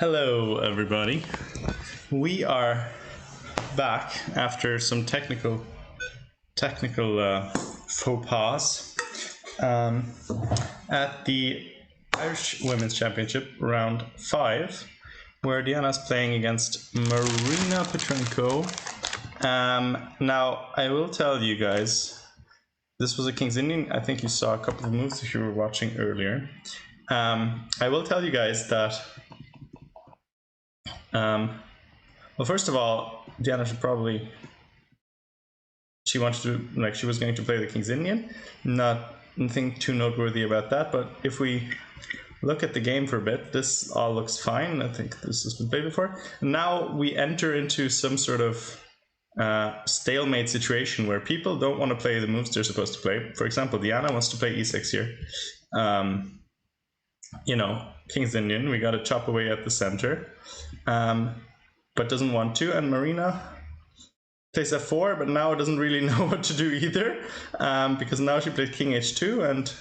Hello, everybody. We are back after some technical faux pas at the Irish Women's Championship round 5, where Diana's playing against Marina Petrenko. Now, I will tell you guys, this was a King's Indian. I think you saw a couple of moves if you were watching earlier. I will tell you guys that well, first of all, Diana should probably, she was going to play the King's Indian. Nothing too noteworthy about that, but if we look at the game for a bit, this all looks fine. I think this has been played before. Now we enter into some sort of stalemate situation where people don't want to play the moves they're supposed to play. For example, Diana wants to play e6 here. You know, King's Indian, we got to chop away at the center, but doesn't want to. And Marina plays f4, but now doesn't really know what to do either, because now she played King h2, and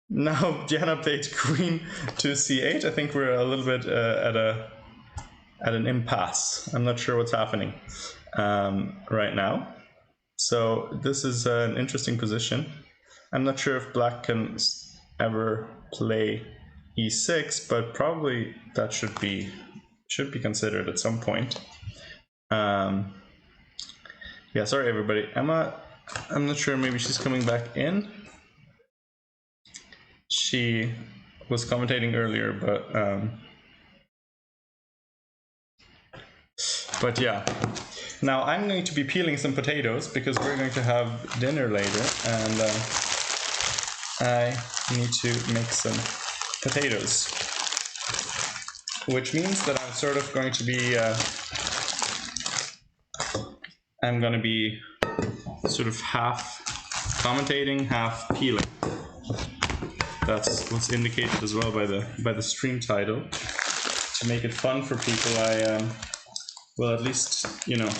now Diana played Queen to c8. I think we're a little bit at an impasse. I'm not sure what's happening right now. So this is an interesting position. I'm not sure if Black can ever play e6, but probably that should be considered at some point. Yeah, sorry everybody. Emma, I'm not sure, maybe she's coming back in. She was commentating earlier, but yeah. Now I'm going to be peeling some potatoes because we're going to have dinner later, and I need to make some potatoes, which means that I'm sort of going to be sort of half commentating, half peeling. That's what's indicated as well by the stream title. To make it fun for people, I will at least, you know,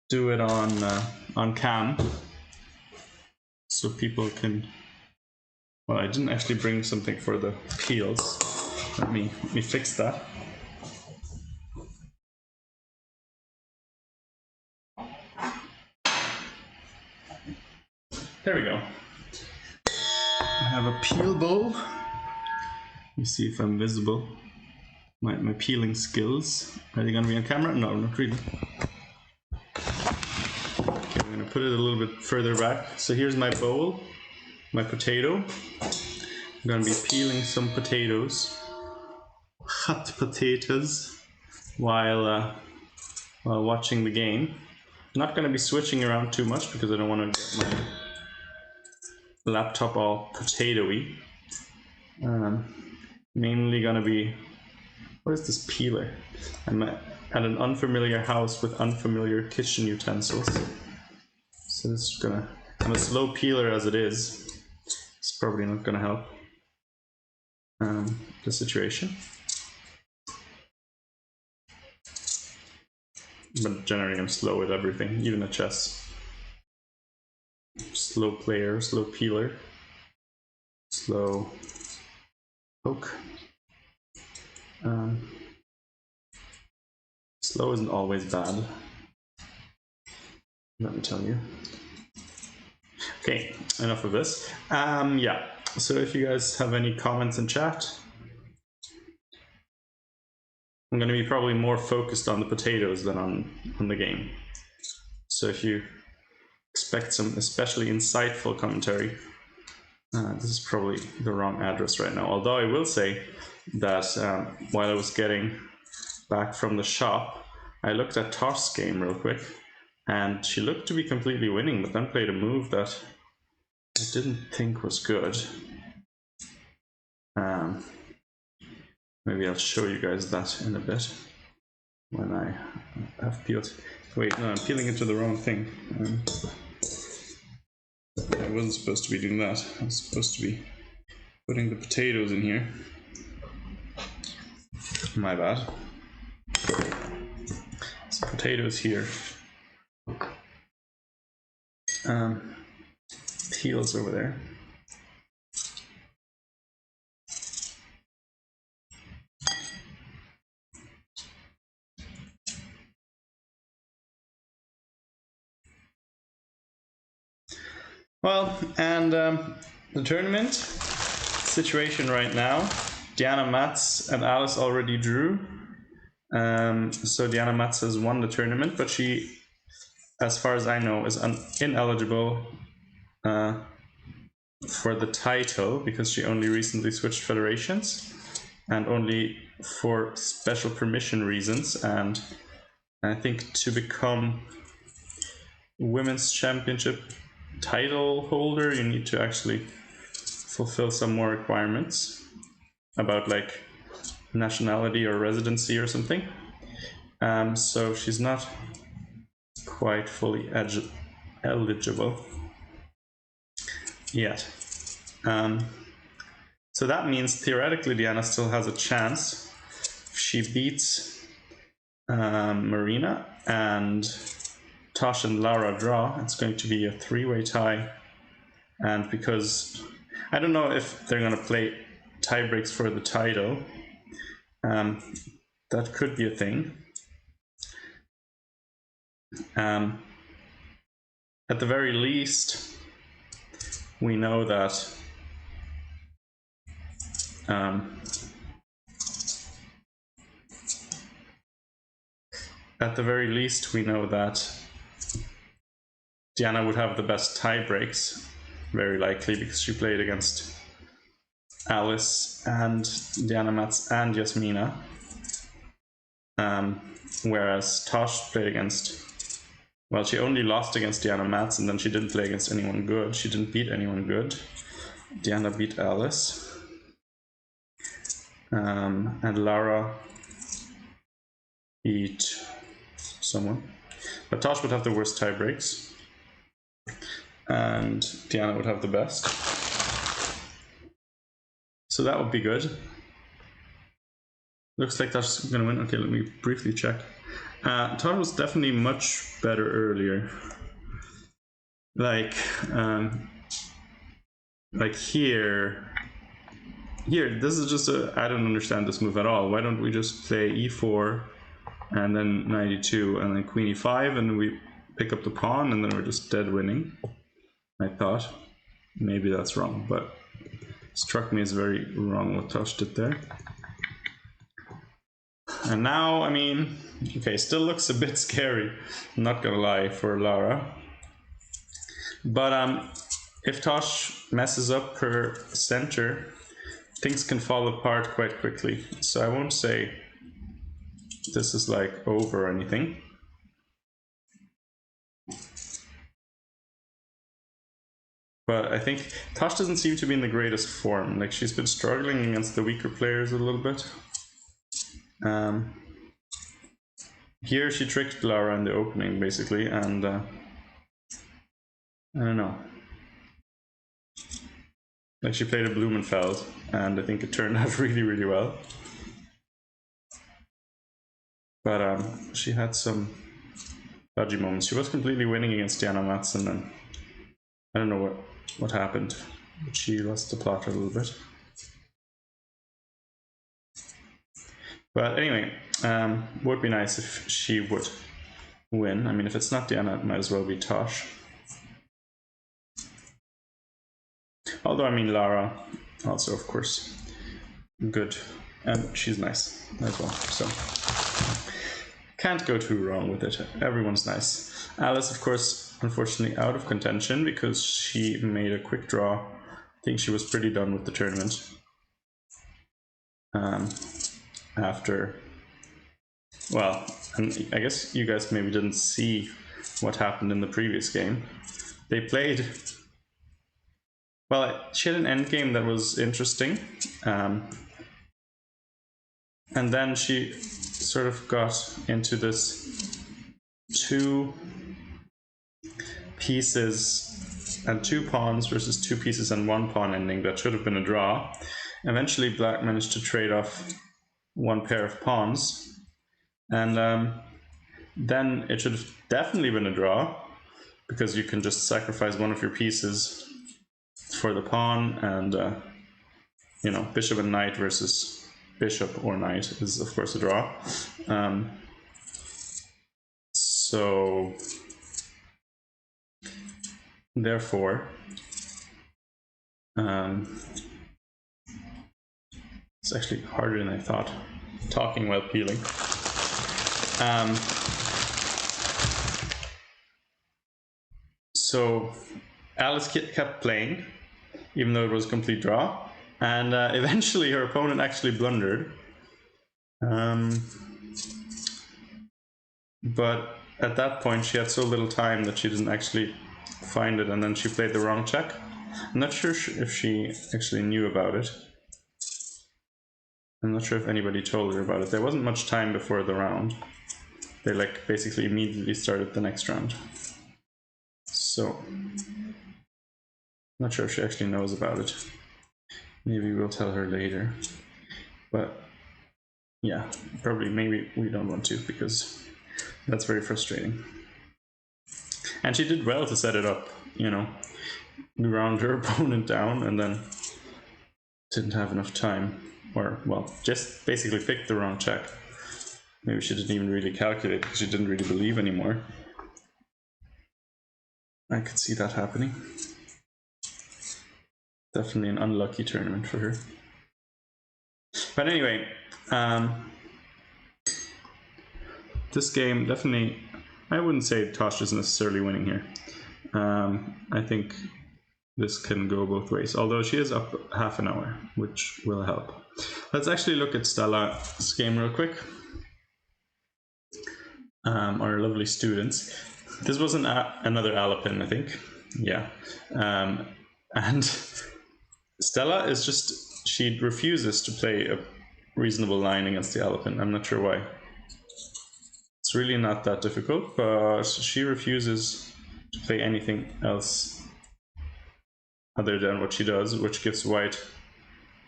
do it on cam, so people can. Well, I didn't actually bring something for the peels. Let me fix that. There we go. I have a peel bowl. Let me see if I'm visible. My peeling skills. Are they gonna be on camera? No, not really. Okay, I'm gonna put it a little bit further back. So here's my bowl, my potato. I'm gonna be peeling some potatoes, hot potatoes, while watching the game. I'm not gonna be switching around too much because I don't want to get my laptop all potatoey. Mainly gonna be, what is this peeler? I'm at an unfamiliar house with unfamiliar kitchen utensils. So this is gonna, I'm a slow peeler as it is. It's probably not gonna help the situation. But generally I'm slow with everything, even at chess. Slow player, slow peeler, slow poke. Slow isn't always bad, let me tell you. Okay, enough of this. Yeah, so if you guys have any comments in chat, I'm going to be probably more focused on the potatoes than on the game. So if you expect some especially insightful commentary, this is probably the wrong address right now. Although I will say that while I was getting back from the shop, I looked at Tosh's game real quick, and she looked to be completely winning, but then played a move that I didn't think was good. Maybe I'll show you guys that in a bit when I have peeled. Wait, no, I'm peeling into the wrong thing. I wasn't supposed to be doing that. I was supposed to be putting the potatoes in here. My bad. So potatoes here. Peels over there. Well, and the tournament situation right now, Diana Matz and Alice already drew. So Diana Matz has won the tournament, but she, as far as I know, is ineligible for the title because she only recently switched federations and only for special permission reasons. And I think to become women's championship title holder, you need to actually fulfill some more requirements about like nationality or residency or something. So she's not quite fully eligible yet. So that means theoretically Diana still has a chance. If she beats Marina and Tosh and Lara draw, it's going to be a three-way tie. And because I don't know if they're going to play tie breaks for the title, that could be a thing. At the very least, we know that Diana would have the best tie breaks, very likely, because she played against Alice and Diana Matz and Yasmina, whereas Tosh played against, well, she only lost against Diana Matz, and then she didn't play against anyone good. She didn't beat anyone good. Diana beat Alice. And Lara beat someone. But Tosh would have the worst tie breaks. And Diana would have the best. So that would be good. Looks like Tosh is going to win. Okay, let me briefly check. Tosh was definitely much better earlier. Like here, this is just I don't understand this move at all. Why don't we just play e4 and then 92 and then queen e5 and we pick up the pawn and then we're just dead winning? I thought. Maybe that's wrong, but struck me as very wrong what Tosh did there. And now, I mean, okay, still looks a bit scary, I'm not gonna lie, for Lara. But if Tosh messes up her center, things can fall apart quite quickly. So I won't say this is like over or anything. But I think Tosh doesn't seem to be in the greatest form. Like, she's been struggling against the weaker players a little bit. Here she tricked Lara in the opening, basically, and I don't know. Like, she played a Blumenfeld, and I think it turned out really, really well. But she had some dodgy moments. She was completely winning against Diana Matz, and then I don't know what happened, but she lost the plot a little bit. But anyway, would be nice if she would win. I mean, if it's not Diana, it might as well be Tosh. Although, I mean, Lara also, of course, good. And she's nice as well, so can't go too wrong with it. Everyone's nice. Alice, of course, unfortunately out of contention because she made a quick draw. I think she was pretty done with the tournament. After, well, and I guess you guys maybe didn't see what happened in the previous game. They played, well, she had an endgame that was interesting, and then she sort of got into this 2 pieces and 2 pawns versus 2 pieces and 1 pawn ending that should have been a draw. Eventually Black managed to trade off 1 pair of pawns, and then it should have definitely been a draw because you can just sacrifice 1 of your pieces for the pawn, and you know, bishop and knight versus bishop or knight is of course a draw. So therefore, it's actually harder than I thought, talking while peeling. So Alice kept playing, even though it was a complete draw, and eventually her opponent actually blundered. But at that point she had so little time that she didn't actually find it, and then she played the wrong check. I'm not sure if she actually knew about it. I'm not sure if anybody told her about it. There wasn't much time before the round. They like basically immediately started the next round. So, not sure if she actually knows about it. Maybe we'll tell her later. But yeah, probably maybe we don't want to, because that's very frustrating. And she did well to set it up, you know, ground her opponent down and then didn't have enough time. Or, well, just basically picked the wrong check. Maybe she didn't even really calculate because she didn't really believe anymore. I could see that happening. Definitely an unlucky tournament for her. But anyway, this game definitely, I wouldn't say Tosh is necessarily winning here. I think this can go both ways, although she is up half an hour, which will help. Let's actually look at Stella's game real quick. Our lovely students. This was another Alpin, I think. Yeah. And Stella is just, she refuses to play a reasonable line against the Alpin. I'm not sure why. It's really not that difficult, but she refuses to play anything else other than what she does, which gives white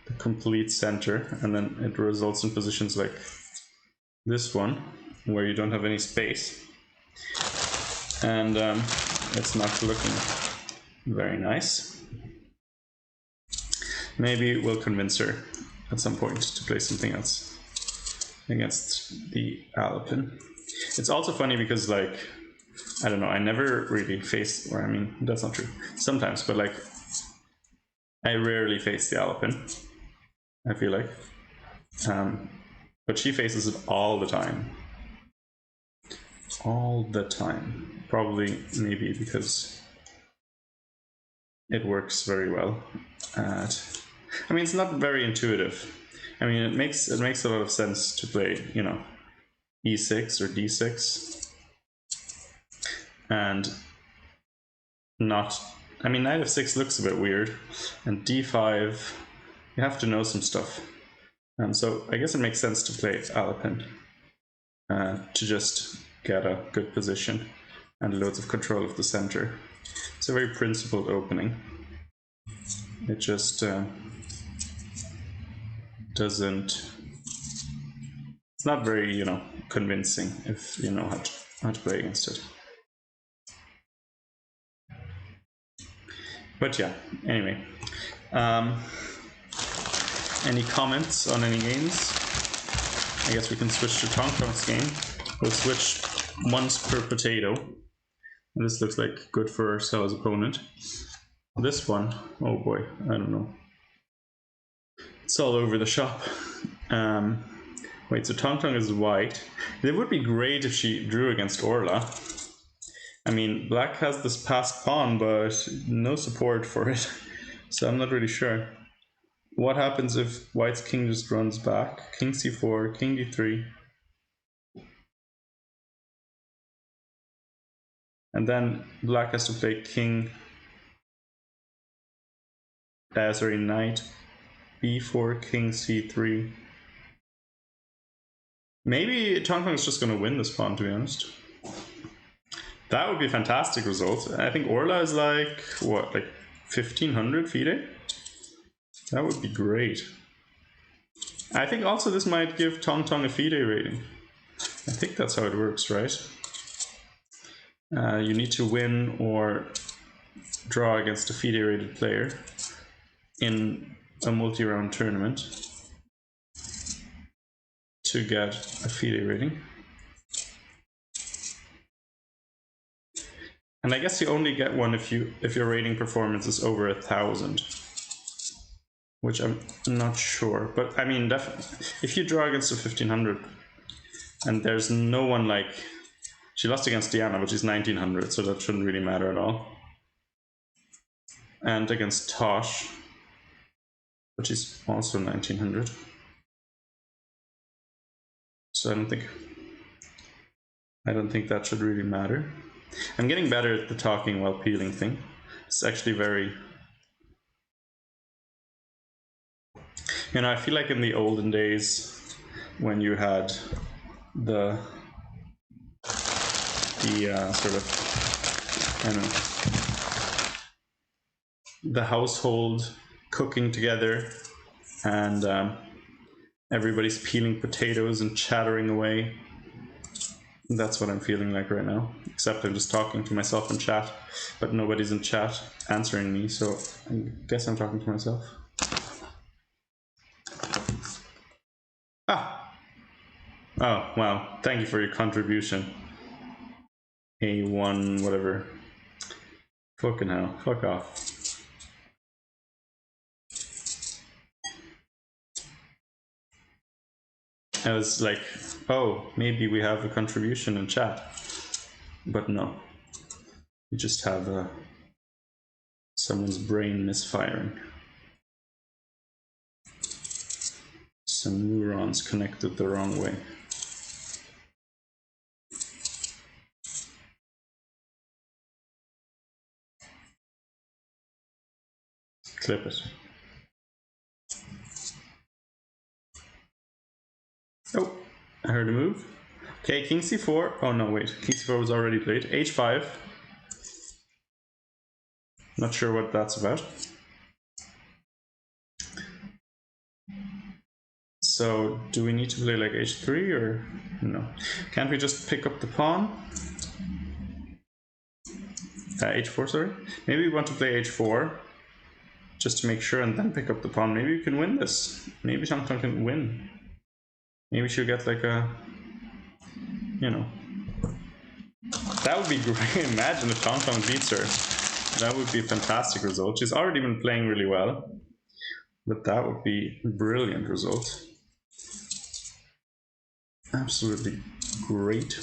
the complete center, and then it results in positions like this one, where you don't have any space. And it's not looking very nice. Maybe we'll convince her at some point to play something else against the Alpin. It's also funny because, like, I don't know, I never really face, or I mean, that's not true, sometimes, but like, I rarely face the Alpin, I feel like. But she faces it all the time. All the time. Probably, maybe because it works very well. I mean, it's not very intuitive. I mean, it makes a lot of sense to play, you know, e6 or d6, and not. I mean, knight f6 looks a bit weird, and d5. You have to know some stuff. So I guess it makes sense to play Alpin to just get a good position and loads of control of the center. It's a very principled opening. It just doesn't. It's not very, you know, convincing if you know how to play against it. But yeah, anyway. Any comments on any games? I guess we can switch to Tong Tong's game. We'll switch once per potato. And this looks like good for Stella's opponent. This one, oh boy, I don't know. It's all over the shop. Wait, so Tong Tong is white. It would be great if she drew against Orla. I mean, black has this passed pawn, but no support for it. So I'm not really sure. What happens if white's king just runs back? King c4, king d3. And then black has to play king, knight b4, king c3. Maybe Tong Tong is just going to win this pawn, to be honest. That would be a fantastic result. I think Orla is like, what, like 1500 FIDE? That would be great. I think also this might give Tong Tong a FIDE rating. I think that's how it works, right? You need to win or draw against a FIDE rated player in a multi-round tournament to get a FIDE rating. And I guess you only get one if your rating performance is over 1,000, which I'm not sure. But I mean, definitely, if you draw against a 1500, and there's no one like, she lost against Diana, which is 1900, so that shouldn't really matter at all. And against Tosh, which is also 1900. So I don't think that should really matter. I'm getting better at the talking while peeling thing. It's actually very, you know, I feel like in the olden days when you had the sort of, I don't know, the household cooking together, and everybody's peeling potatoes and chattering away. That's what I'm feeling like right now, except I'm just talking to myself in chat, but nobody's in chat answering me, so I guess I'm talking to myself. Ah! Oh, wow. Thank you for your contribution. A1, whatever. Fucking hell. Fuck off. I was like, oh, maybe we have a contribution in chat. But no. We just have someone's brain misfiring. Some neurons connected the wrong way. Clip it. Oh, I heard a move. Okay, king c4. Oh no, wait. King c4 was already played. h5. Not sure what that's about. So, do we need to play like h3 or no? Can't we just pick up the pawn? H4, sorry. Maybe we want to play h4 just to make sure and then pick up the pawn. Maybe we can win this. Maybe Tang Tang can win. Maybe she'll get like a, you know. That would be great. Imagine if Tang Tang beats her. That would be a fantastic result. She's already been playing really well, but that would be a brilliant result. Absolutely great.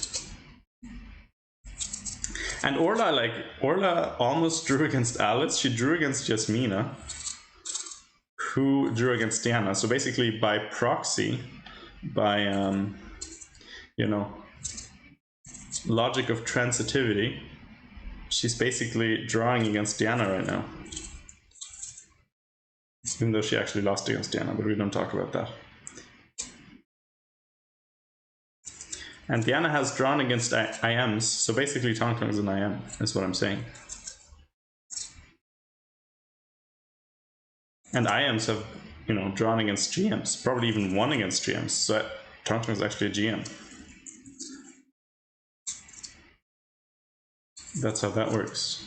And Orla almost drew against Alice. She drew against Jasmina, who drew against Diana. So basically, by proxy, by you know, logic of transitivity, she's basically drawing against Diana right now. Even though she actually lost against Diana, but we don't talk about that. And Diana has drawn against IMs, so basically Tang Tang is an IM, is what I'm saying. And IMs have, you know, drawn against GMs, probably even won against GMs, so Tang Tang is actually a GM. That's how that works.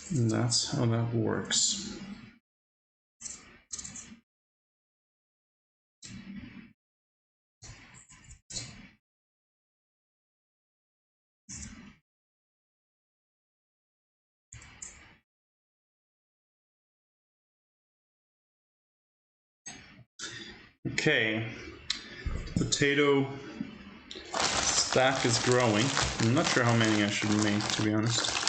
And that's how that works. Okay, potato stack is growing. I'm not sure how many I should make, to be honest.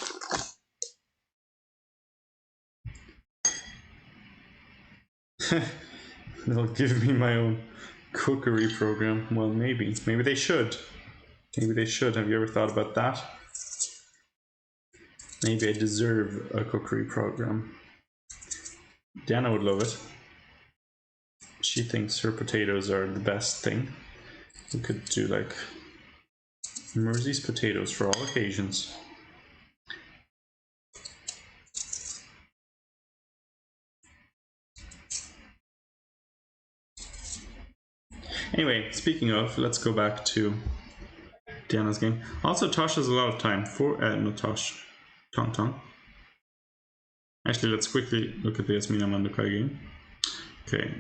They'll give me my own cookery program. Well, maybe they should. Maybe they should. Have you ever thought about that? Maybe I deserve a cookery program. Diana would love it. She thinks her potatoes are the best thing. We could do like Mersey's potatoes for all occasions. Anyway, speaking of, let's go back to Diana's game. Also, Tosh has a lot of time for, not Tosh, Tang Tang. Actually, let's quickly look at the Yasmina Mandukai game. Okay.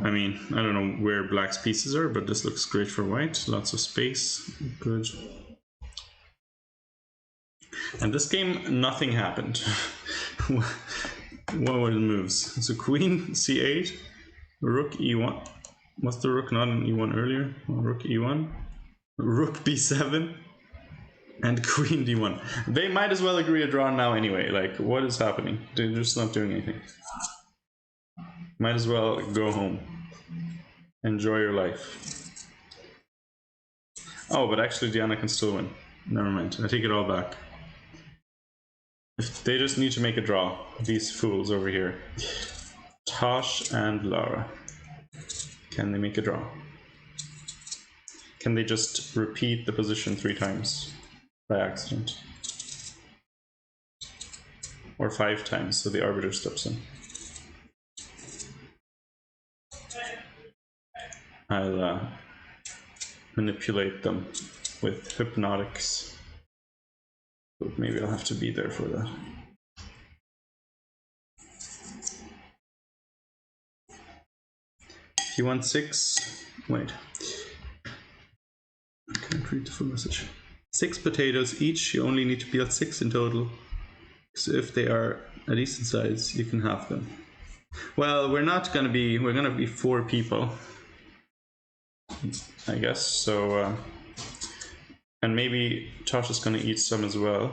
I mean, I don't know where black's pieces are, but this looks great for white. Lots of space. Good. And this game, nothing happened. What were the moves? So queen c8, rook e1. Was the rook not in e1 earlier? Rook e1, rook b7, and queen d1. They might as well agree a draw now anyway. Like, what is happening? They're just not doing anything. Might as well go home. Enjoy your life. Oh, but actually Diana can still win. Never mind, I take it all back. They just need to make a draw, these fools over here. Tosh and Lara. Can they make a draw? Can they just repeat the position 3 times by accident? Or 5 times, so the arbiter steps in. I'll manipulate them with hypnotics. But maybe I'll have to be there for that. If you want 6, wait. I can't read the full message. 6 potatoes each, you only need to peel 6 in total. So if they are a decent size, you can have them. Well, we're gonna be 4 people, I guess, so and maybe Tosh is gonna eat some as well.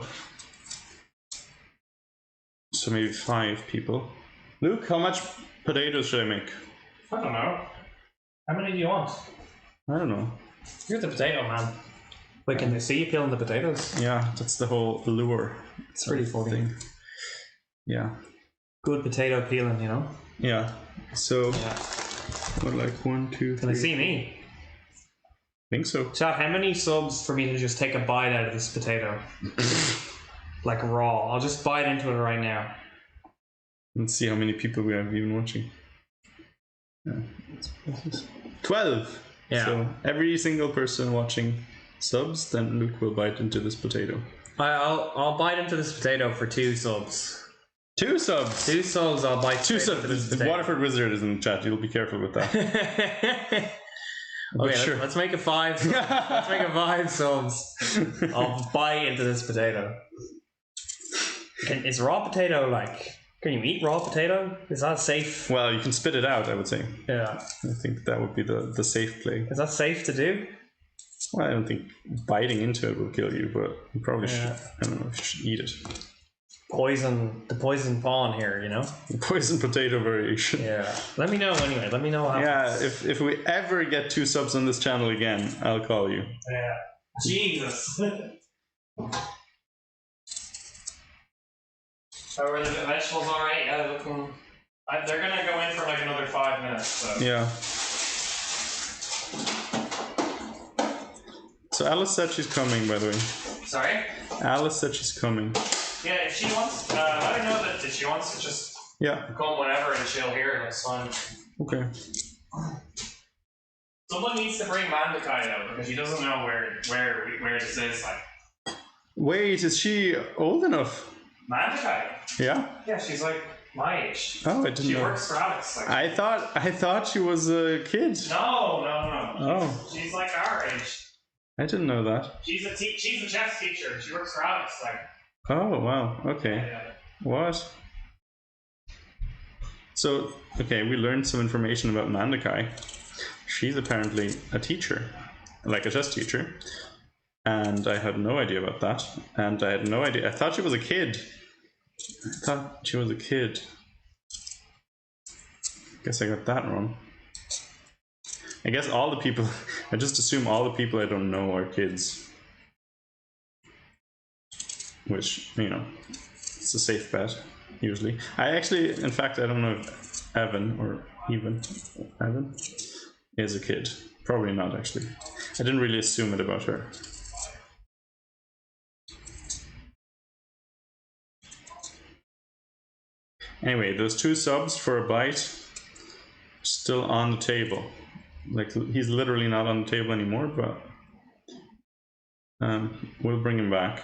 So maybe 5 people. Luke, how much potatoes should I make? I don't know. How many do you want? I don't know. You're the potato man. Wait, can they see you peeling the potatoes? Yeah, that's the whole lure. It's pretty funny. Thing. Yeah. Good potato peeling, you know? Yeah. So, what, like 1, 2, 3? Can they see me? I think so. Chat, how many subs for me to just take a bite out of this potato? Like raw. I'll just bite into it right now. Let's see how many people we have even watching. Yeah. 12! Yeah. So every single person watching subs, then Luke will bite into this potato. I'll bite into this potato for 2 subs. 2 subs? 2 subs, I'll bite 2 subs. The Waterford Wizard is in the chat, you'll be careful with that. Okay, sure. let's make it 5 subs. Let's make it 5 subs. I'll bite into this potato. Is raw potato like... Can you eat raw potato? Is that safe? Well, you can spit it out, I would say. Yeah. I think that would be the safe play. Is that safe to do? Well, I don't think biting into it will kill you, but you probably should. I don't know if you should eat it. The poison pawn here, you know? The poison potato variation. Yeah. Let me know anyway. Let me know what happens. Yeah, if we ever get 2 subs on this channel again, I'll call you. Yeah. Jesus. So were the vegetables alright? Yeah, looking. They're gonna go in for like another 5 minutes. So. Yeah. So Alice said she's coming, by the way. Sorry? Alice said she's coming. Yeah, if she wants, let her know that if she wants to just come whenever and she'll hear it, it's fine. Okay. Someone needs to bring Mandukai though, because she doesn't know where this is. Like. Wait, is she old enough? Mandukai? Yeah? Yeah, she's like my age. Oh, I didn't know. She works for Alex. Like. I thought she was a kid. No. Oh. She's like our age. I didn't know that. She's a chess teacher. She works for Alex. Like. Oh, wow. Okay. Yeah. What? So, okay, we learned some information about Mandukai. She's apparently a teacher, like a chess teacher. And I had no idea about that. And I had no idea. I thought she was a kid. Guess I got that wrong. I guess all the people, I just assume all the people I don't know are kids. Which, you know, it's a safe bet, usually. I actually, in fact, I don't know if Evan is a kid. Probably not, actually. I didn't really assume it about her. Anyway, those 2 subs for a bite still on the table. Like, he's literally not on the table anymore, but we'll bring him back.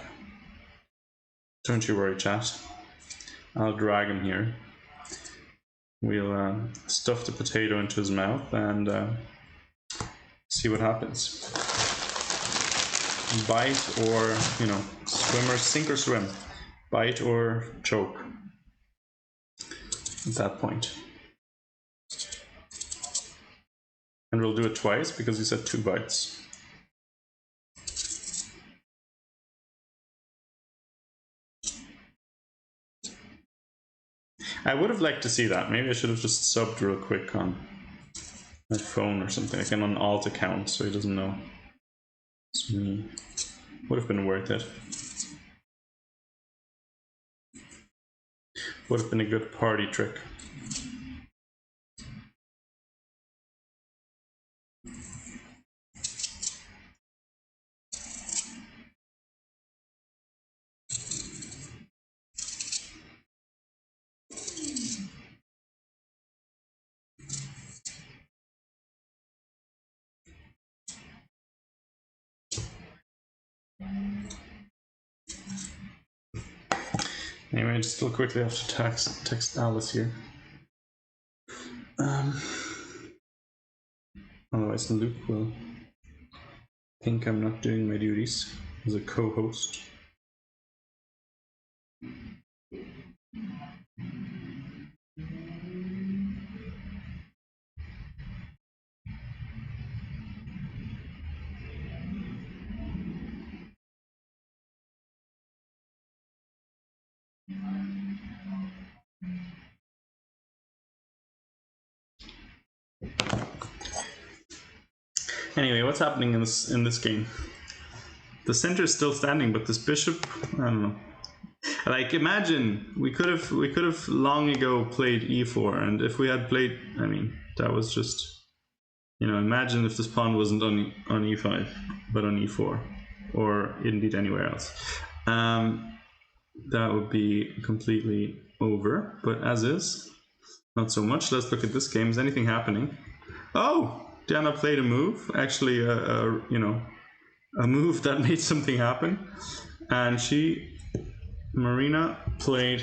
Don't you worry, chat. I'll drag him here. We'll stuff the potato into his mouth and see what happens. Bite or, you know, swim or sink or swim. Bite or choke at that point. And we'll do it twice because you said 2 bites. I would have liked to see that. Maybe I should have just subbed real quick on my phone or something. I can on alt account so he doesn't know it's me. Would have been worth it. Would have been a good party trick. Anyway, I just still quickly have to text Alice here. Otherwise Luke will think I'm not doing my duties as a co-host. Anyway, what's happening in this game? The center is still standing, but this bishop, I don't know. Like, imagine we could have long ago played e4, and if we had played, I mean, that was just, you know, imagine if this pawn wasn't on e5, but on e4, or indeed anywhere else. That would be completely over, but as is, not so much. Let's look at this game. Is anything happening? Oh, Diana played a move, actually, you know, a move that made something happen, and Marina played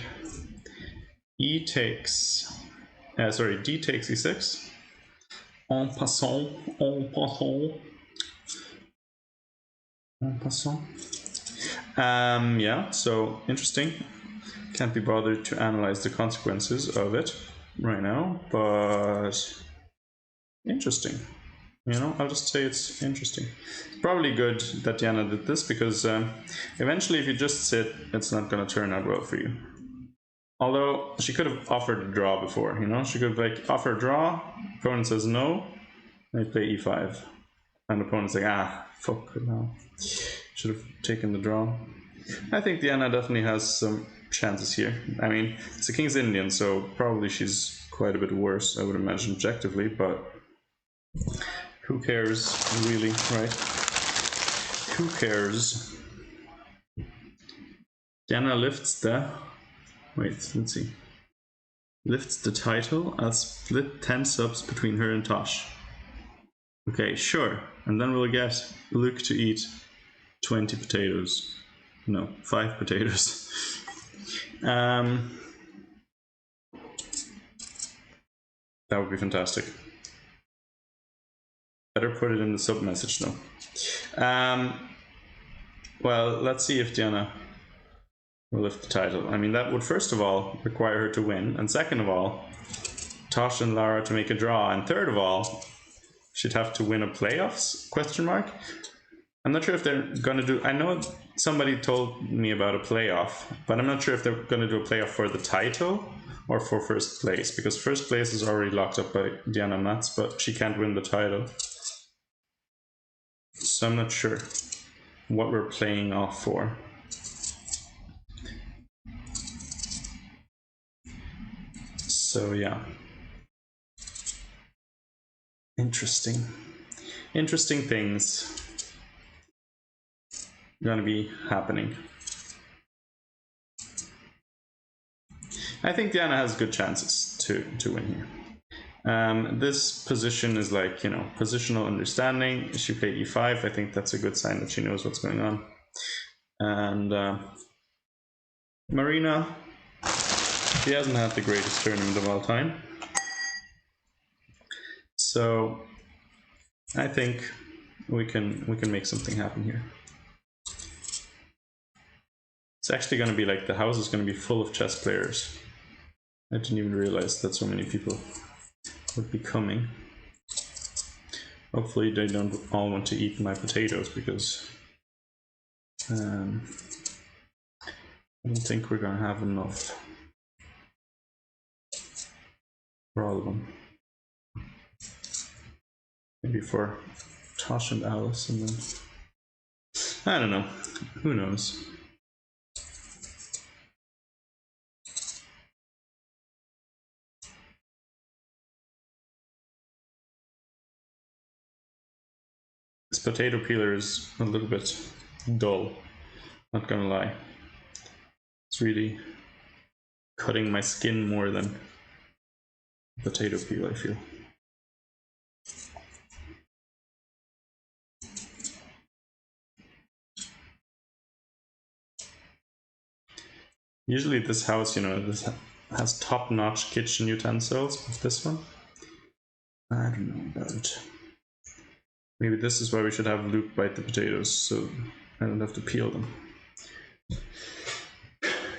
D takes e6. En passant. Yeah, so interesting. Can't be bothered to analyze the consequences of it right now, but interesting. You know, I'll just say it's interesting. Probably good that Diana did this because eventually if you just sit, it's not going to turn out well for you. Although she could have offered a draw before, you know, she could have like offer a draw, opponent says no, they play e5, and the opponent's like, ah, fuck it now. Should have taken the draw. I think Diana definitely has some chances here. I mean, it's a King's Indian, so probably she's quite a bit worse, I would imagine, objectively, but who cares, really, right? Who cares? Diana lifts the... Wait, let's see. Lifts the title. I'll split 10 subs between her and Tosh. Okay, sure. And then we'll get Luke to eat 20 potatoes. No, 5 potatoes. That would be fantastic. Better put it in the sub message though. Well, let's see if Diana will lift the title. I mean, that would first of all require her to win, and second of all, Tosh and Lara to make a draw, and third of all, she'd have to win a playoffs, question mark. I'm not sure if they're gonna do, I know somebody told me about a playoff, but I'm not sure if they're gonna do a playoff for the title or for first place, because first place is already locked up by Diana Mats, but she can't win the title. So I'm not sure what we're playing off for. So yeah. Interesting. Interesting things gonna be happening. I think Diana has good chances to win here. This position is like, you know, positional understanding. She played e5. I think that's a good sign that she knows what's going on. And Marina, she hasn't had the greatest tournament of all time. So I think we can make something happen here. It's actually going to be like the house is going to be full of chess players. I didn't even realize that so many people would be coming. Hopefully they don't all want to eat my potatoes, because I don't think we're going to have enough for all of them. Maybe for Tosh and Alice, and then I don't know. Who knows? This potato peeler is a little bit dull, not gonna lie. It's really cutting my skin more than potato peel, I feel. Usually this house, you know, this has top-notch kitchen utensils, but this one, I don't know about it. Maybe this is why we should have Luke bite the potatoes, so I don't have to peel them.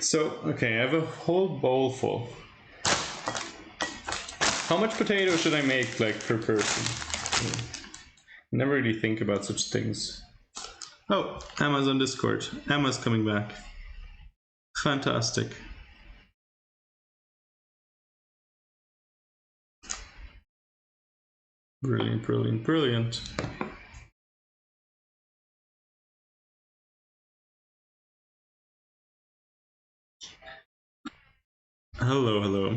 So, okay, I have a whole bowl full. How much potato should I make, like, per person? I never really think about such things. Oh, Emma's on Discord. Emma's coming back. Fantastic. Brilliant, brilliant, brilliant. Hello, hello.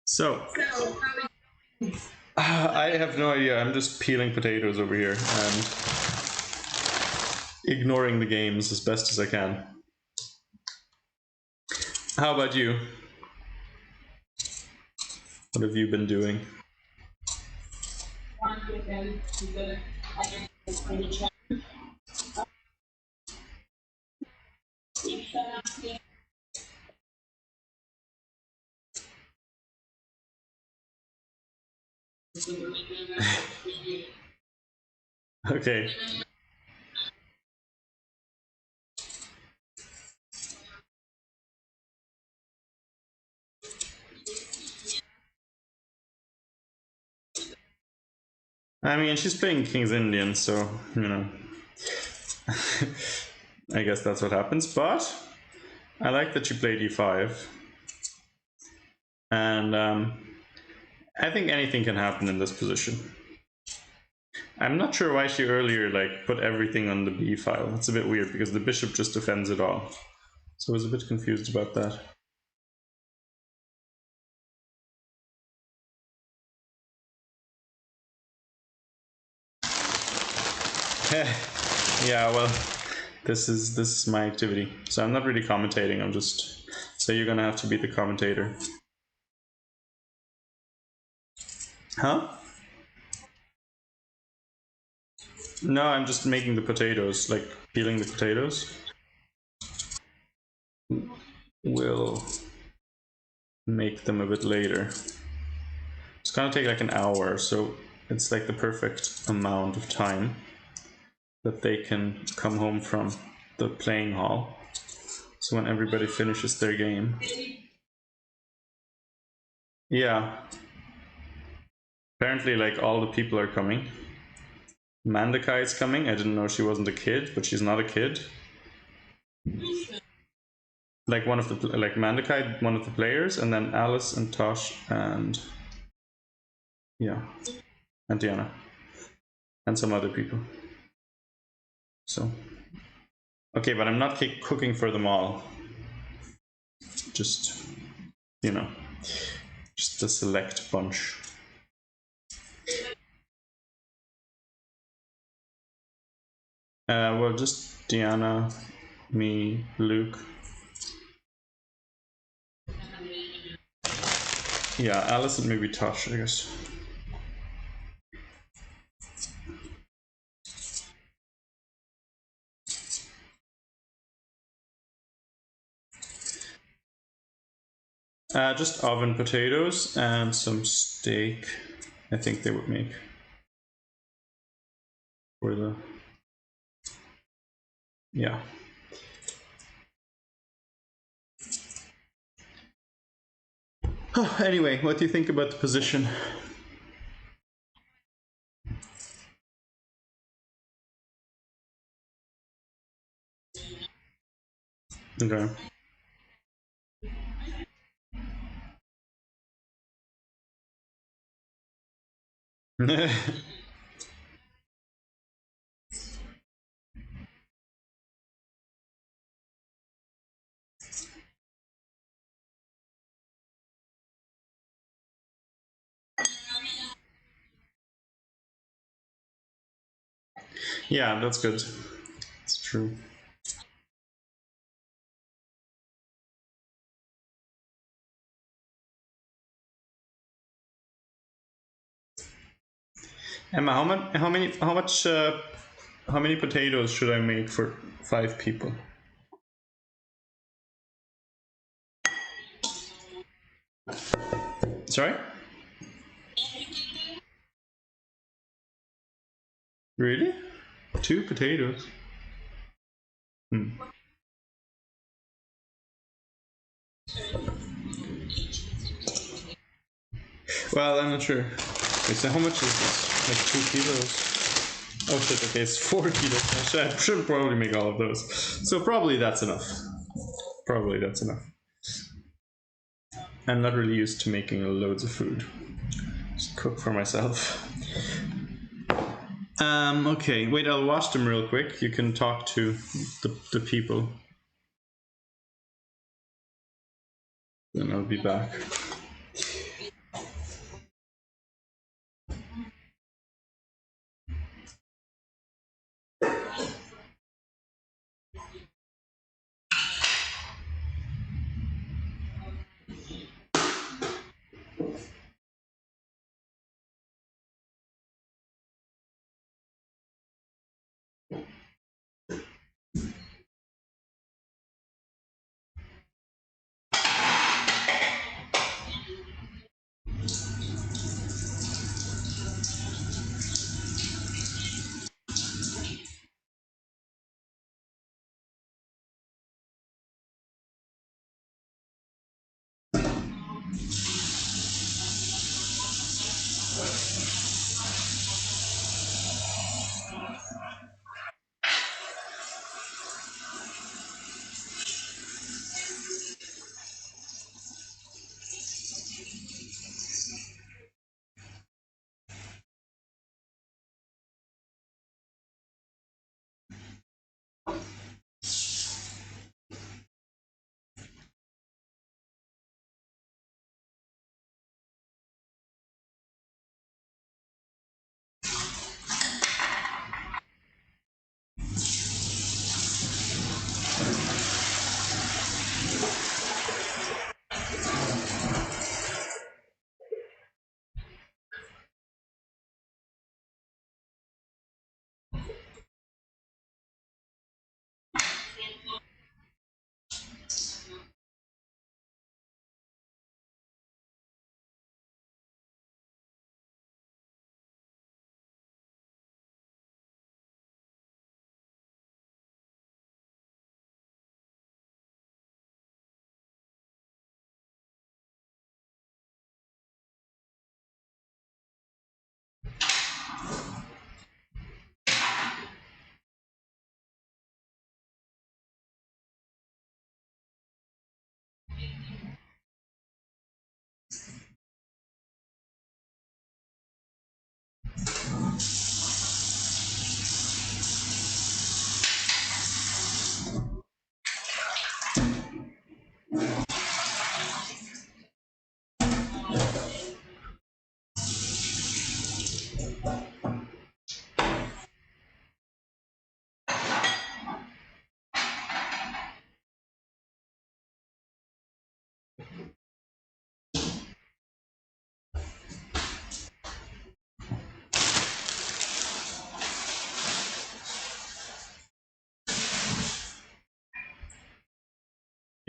So, I have no idea. I'm just peeling potatoes over here and ignoring the games as best as I can. How about you? What have you been doing? Okay. I mean, she's playing King's Indian, so, you know, I guess that's what happens, but I like that she played e5. And I think anything can happen in this position. I'm not sure why she earlier like put everything on the b file. That's a bit weird because the bishop just defends it all. So I was a bit confused about that. Yeah, well, this is my activity. So I'm not really commentating, I'm just, so you're gonna have to be the commentator. Huh? No, I'm just making the potatoes, like peeling the potatoes. We'll make them a bit later. It's gonna take like an hour, so it's like the perfect amount of time that they can come home from the playing hall. So when everybody finishes their game. Yeah. Apparently, like, all the people are coming. Mandakai is coming. I didn't know she wasn't a kid, but she's not a kid. Like one of the, like Mandakai, one of the players, and then Alice and Tosh and, yeah, and Diana. And some other people. So, okay, but I'm not cooking for them all. Just, you know, just a select bunch. Well, just Diana, me, Luke. Yeah, Alice and maybe Tosh, I guess. Just oven potatoes and some steak. I think they would make for the, yeah. Anyway, what do you think about the position? Okay. Yeah, that's good. It's true. Emma, how many potatoes should I make for 5 people? Sorry? Really? 2 potatoes? Well, I'm not sure. Okay, so how much is this? Like 2 kilos? Oh shit, okay, it's 4 kilos. I should probably make all of those. So probably that's enough. Probably that's enough. I'm not really used to making loads of food. Just cook for myself. Okay, wait, I'll wash them real quick. You can talk to the people. Then I'll be back.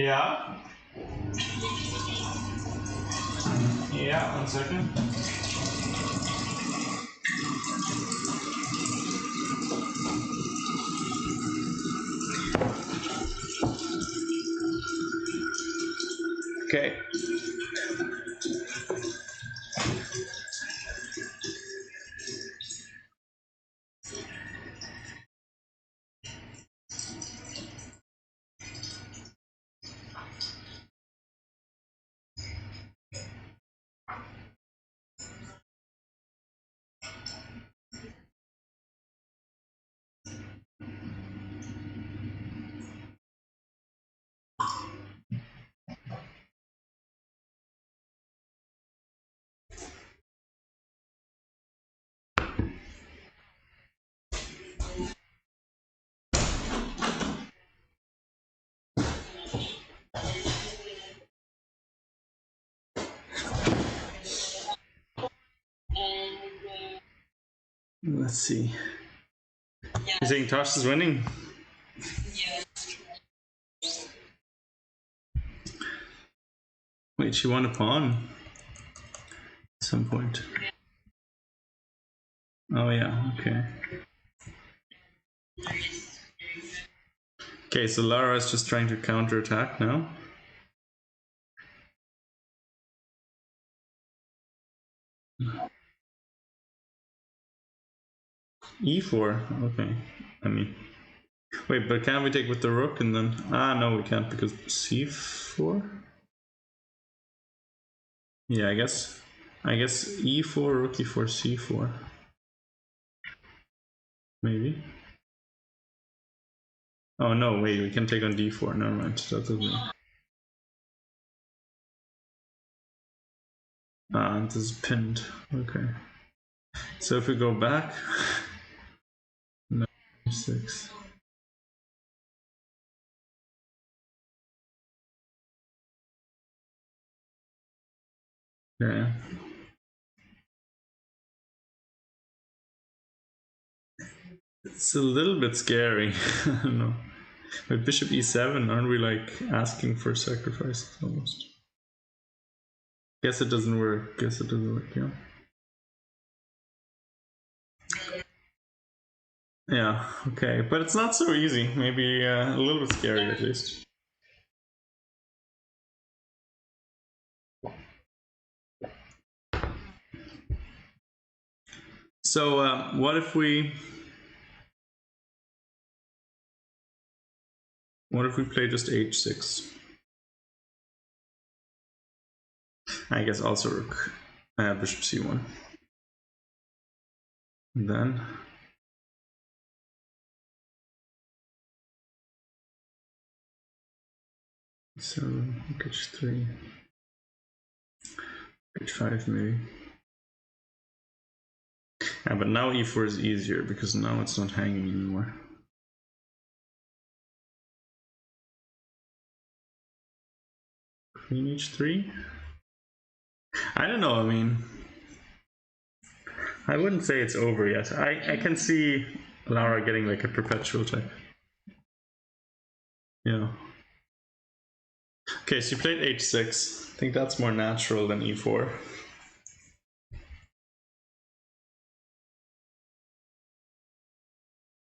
Yeah. Yeah, 1 second. Okay. Let's see. You think Tosh is winning? Yeah. Wait, she won a pawn at some point. Oh yeah, okay. Okay, so Lara is just trying to counterattack now. E4, okay. I mean, wait, but can we take with the rook and then? Ah, no, we can't because C4. Yeah, I guess E4, rook E4, C4. Maybe. Oh no, wait, we can take on D4. Never mind. That doesn't mean. Ah, this is pinned. Okay. So if we go back, 6. Yeah. It's a little bit scary. I don't know. With bishop e7, aren't we like asking for sacrifices almost? Guess it doesn't work. Yeah. Yeah, okay. But it's not so easy. Maybe a little bit scary at least. So what if we play just h6? I guess also rook, bishop c1. And then so rook h3, h5 maybe. Yeah, but now e4 is easier because now it's not hanging anymore. Queen h3? I don't know, I mean, I wouldn't say it's over yet. I can see Lara getting like a perpetual type. Yeah. Okay, so you played h6. I think that's more natural than e4.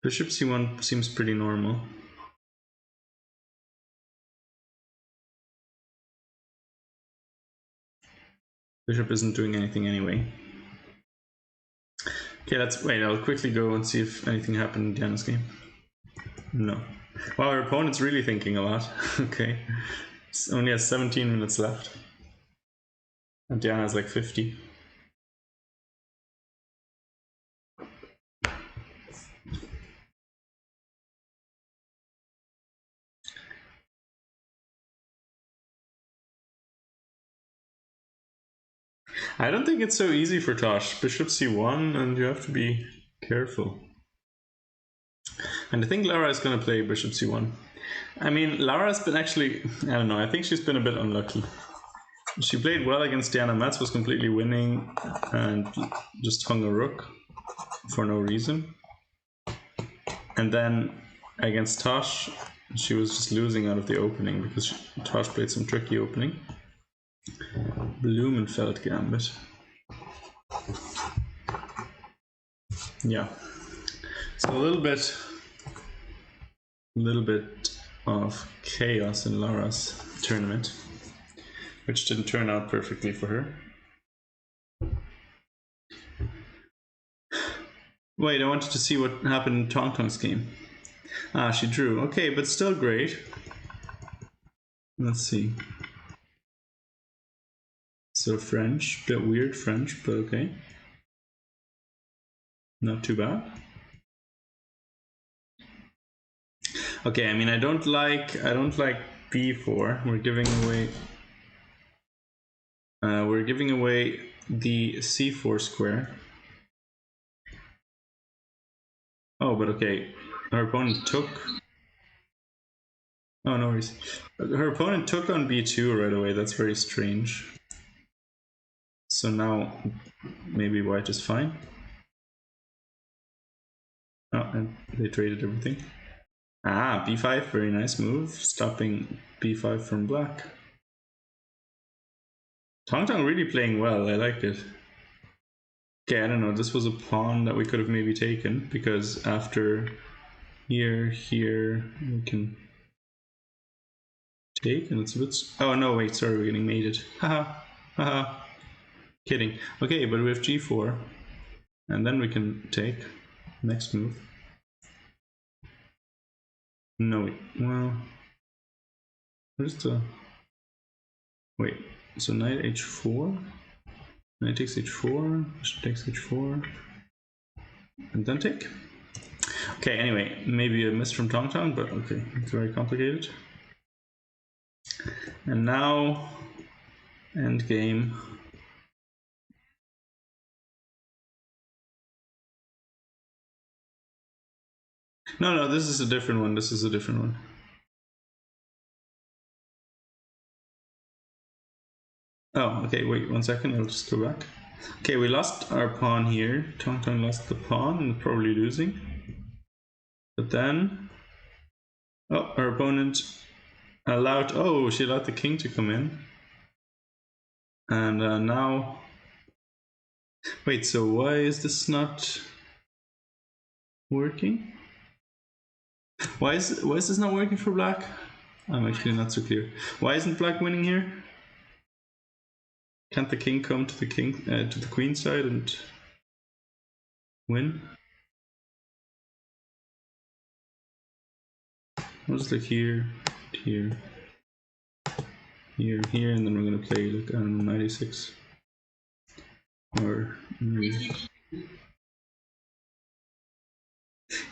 Bishop c1 seems pretty normal. Bishop isn't doing anything anyway. Okay, let's wait. I'll quickly go and see if anything happened in Diana's game. No. Wow, our opponent's really thinking a lot. Okay. It's only has 17 minutes left. And Diana has like 50. I don't think it's so easy for Tosh. Bishop c1, and you have to be careful. And I think Lara is going to play bishop c1. I mean, Lara's been actually, I don't know, I think she's been a bit unlucky. She played well against Diana Metz, was completely winning, and just hung a rook for no reason. And then against Tosh, she was just losing out of the opening because Tosh played some tricky opening. Blumenfeld gambit. Yeah. So a little bit of chaos in Laura's tournament, which didn't turn out perfectly for her. Wait, I wanted to see what happened in Tong Tong's game. Ah, she drew. Okay, but still great. Let's see. So French, bit weird French, but okay. Not too bad. Okay, I mean I don't like b4. We're giving away the c4 square. Oh, but okay. Her opponent took. Oh, no worries. Her opponent took on b2 right away. That's very strange. So now maybe white is fine. Oh, and they traded everything. Ah, b5, very nice move, stopping b5 from black. Tong Tong really playing well, I like it. Okay, I don't know, this was a pawn that we could have maybe taken, because after here, we can take, and it's a bit... Oh no, wait, sorry, we're getting mated. Haha, haha. Kidding. Okay, but we have g4, and then we can take. Next move. No, wait, well... Where's the... Wait, so knight h4, knight takes h4, bishop takes h4, and then take. Okay, anyway, maybe a miss from Tong Tong, but okay, it's very complicated. And now, end game. No, this is a different one. This is a different one. Oh, okay, wait 1 second, I'll just go back. Okay, we lost our pawn here. Tong Tong lost the pawn and probably losing. But then, oh, our opponent allowed, oh, she allowed the king to come in. And now, wait, so why is this not working? Why is this not working for black? I'm actually not so clear. Why isn't black winning here? Can't the king come to the to the queen side and win? I'll just like here, and then we're gonna play like I don't know 96 or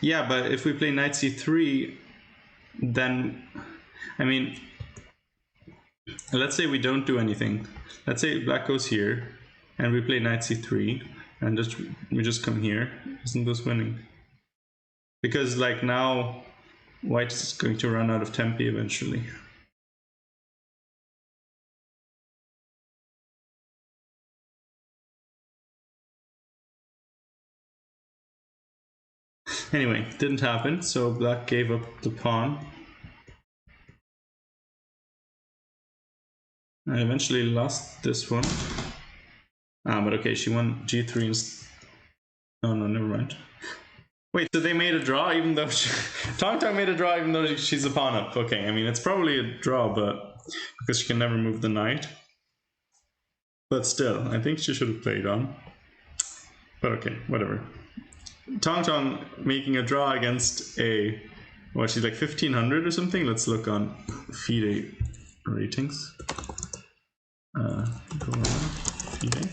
yeah, but if we play knight c3, then I mean, let's say we don't do anything. Let's say black goes here, and we play knight c3, and we just come here. Isn't this winning? Because like now, white is going to run out of tempi eventually. Anyway, didn't happen, so black gave up the pawn. I eventually lost this one. Ah, but okay, she won g3 and... Oh no, never mind. Wait, so they made a draw even though Tong Tong made a draw even though she's a pawn up. Okay, I mean, it's probably a draw, but because she can never move the knight. But still, I think she should have played on. But okay, whatever. Tong Tong making a draw against a... What, she's like 1500 or something? Let's look on FIDE ratings. Go on FIDE.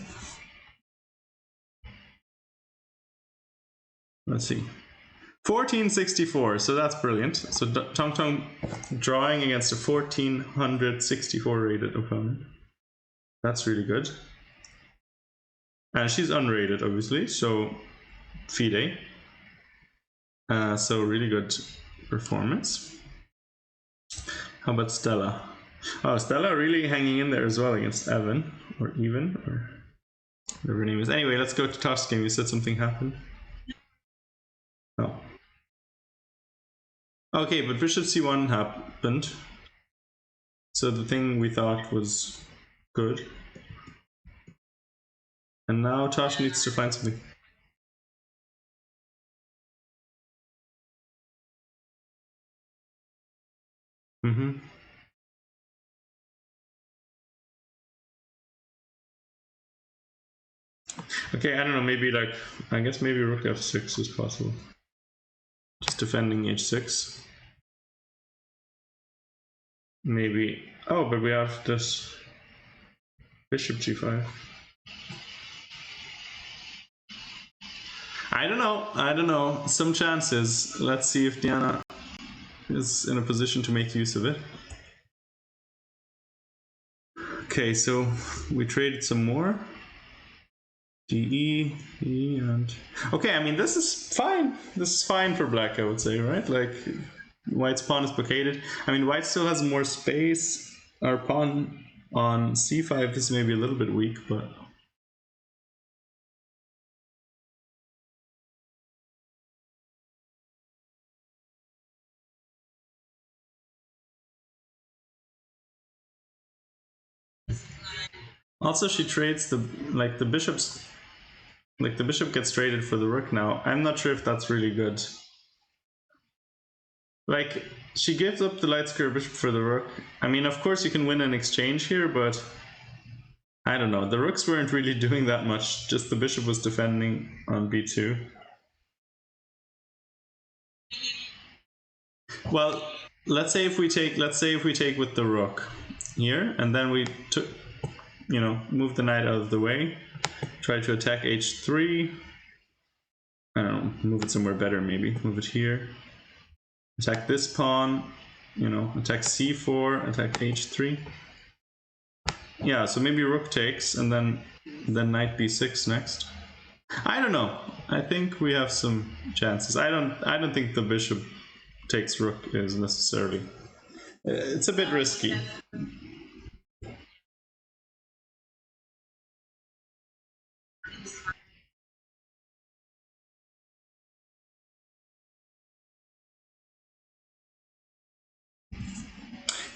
Let's see. 1464, so that's brilliant. So Tong Tong drawing against a 1464 rated opponent. That's really good. And she's unrated, obviously, so FIDE. So really good performance. How about Stella? Oh, Stella really hanging in there as well against Evan, or Even, or whatever her name is. Anyway, let's go to toss game. You said something happened. Oh. Okay, but bishop c1 happened. So the thing we thought was Good. And now Tosh needs to find something. Mm-hmm. Okay, I don't know, maybe like, I guess maybe rook f6 is possible. Just defending h6. Maybe, oh, but we have this bishop g5. I don't know, some chances. Let's see if Diana is in a position to make use of it. Okay, so we traded some more. DE, E, and okay, I mean this is fine. This is fine for black, I would say, right? Like white's pawn is blockaded. I mean white still has more space. Our pawn on c5 is maybe a little bit weak, but also she trades the bishops. Like the bishop gets traded for the rook now. I'm not sure if that's really good. Like, she gives up the light square bishop for the rook. I mean, of course you can win an exchange here, but I don't know. The rooks weren't really doing that much. Just the bishop was defending on b2. Well, let's say if we take with the rook here, and then we took, you know, move the knight out of the way. Try to attack h3. I don't know, move it somewhere better maybe. Move it here. Attack this pawn, you know, attack c4, attack h3. Yeah, so maybe rook takes and then knight b6 next. I don't know. I think we have some chances. I don't think the bishop takes rook is necessarily. It's a bit risky.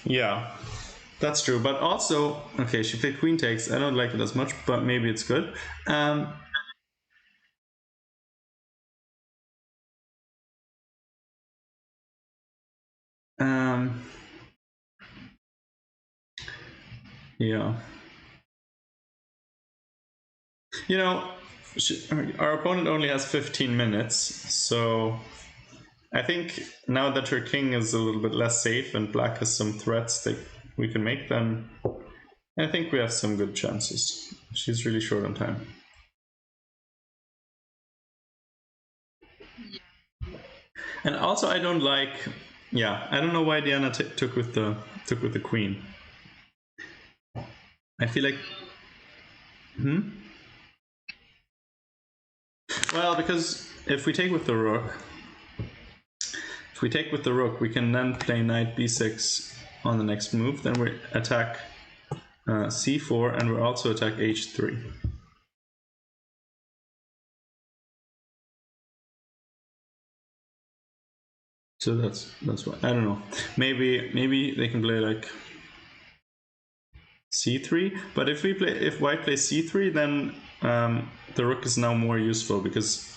Yeah, that's true. But also, okay, she played queen takes. I don't like it as much, but maybe it's good. Yeah. You know, our opponent only has 15 minutes, so I think now that her king is a little bit less safe and black has some threats that we can make, then I think we have some good chances. She's really short on time. And also, I don't like. Yeah, I don't know why Diana took with the queen. I feel like. Well, because if we take with the rook, we can then play knight b6 on the next move. Then we attack c4, and we also attack h3. So that's why I don't know. Maybe they can play like c3. But if white plays c3, then the rook is now more useful because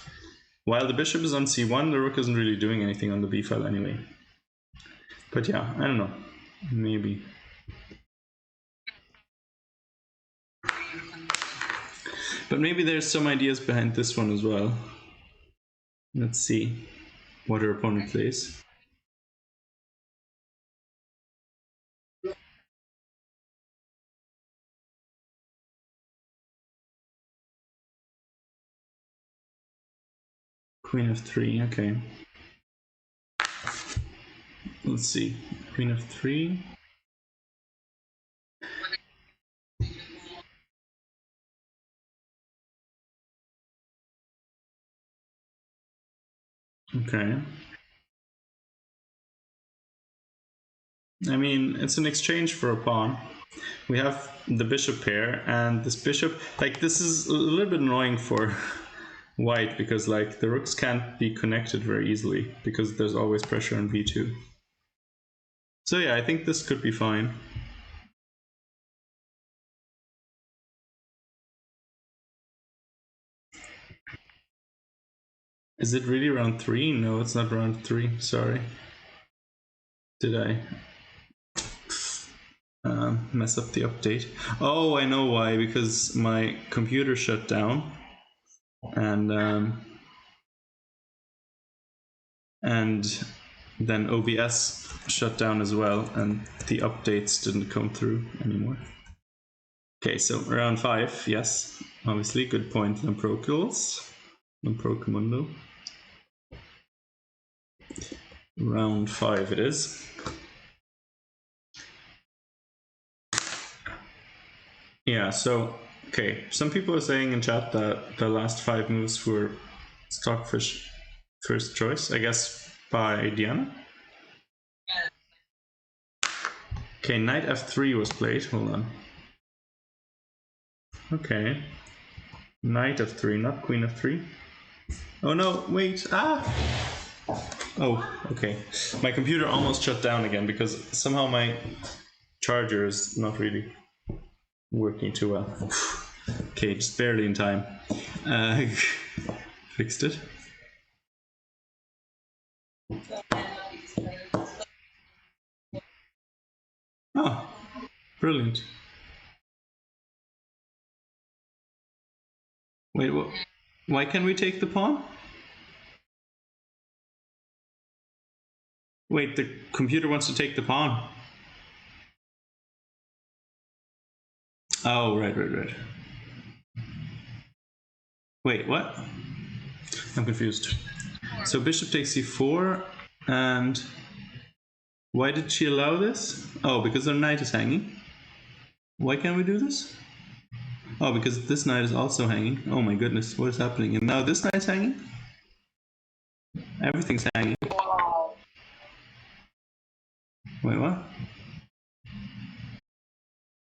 while the bishop is on c1, the rook isn't really doing anything on the b file anyway. But yeah, I don't know. Maybe. But maybe there's some ideas behind this one as well. Let's see what her opponent plays. Queen f3, okay. Let's see. Queen f3. Okay. I mean, it's an exchange for a pawn. We have the bishop pair, and this bishop, like, this is a little bit annoying for white because, like, the rooks can't be connected very easily because there's always pressure on b2. So yeah, I think this could be fine. Is it really round 3? No, it's not round 3. Sorry. Did I mess up the update? Oh, I know why. Because my computer shut down, and then OBS shut down as well, and the updates didn't come through anymore. Okay, so round 5, yes, obviously, good point. Lamprocules, Lamprocomundo. Round 5 it is. Yeah, so, okay, some people are saying in chat that the last 5 moves were Stockfish first choice, I guess by Diana. Okay, knight f3 was played, hold on. Okay, knight f3, not queen f3. Oh no, wait, Oh, okay. My computer almost shut down again because somehow my charger is not really working too well. Okay, just barely in time. Fixed it. Oh, brilliant. Wait, what? Why can't we take the pawn? Wait, the computer wants to take the pawn. Oh, right. Wait, what? I'm confused. So bishop takes c4, and why did she allow this? Oh, because their knight is hanging. Why can't we do this? Oh, because this knight is also hanging. Oh my goodness, what is happening? And now this knight's hanging? Everything's hanging. Wait, what?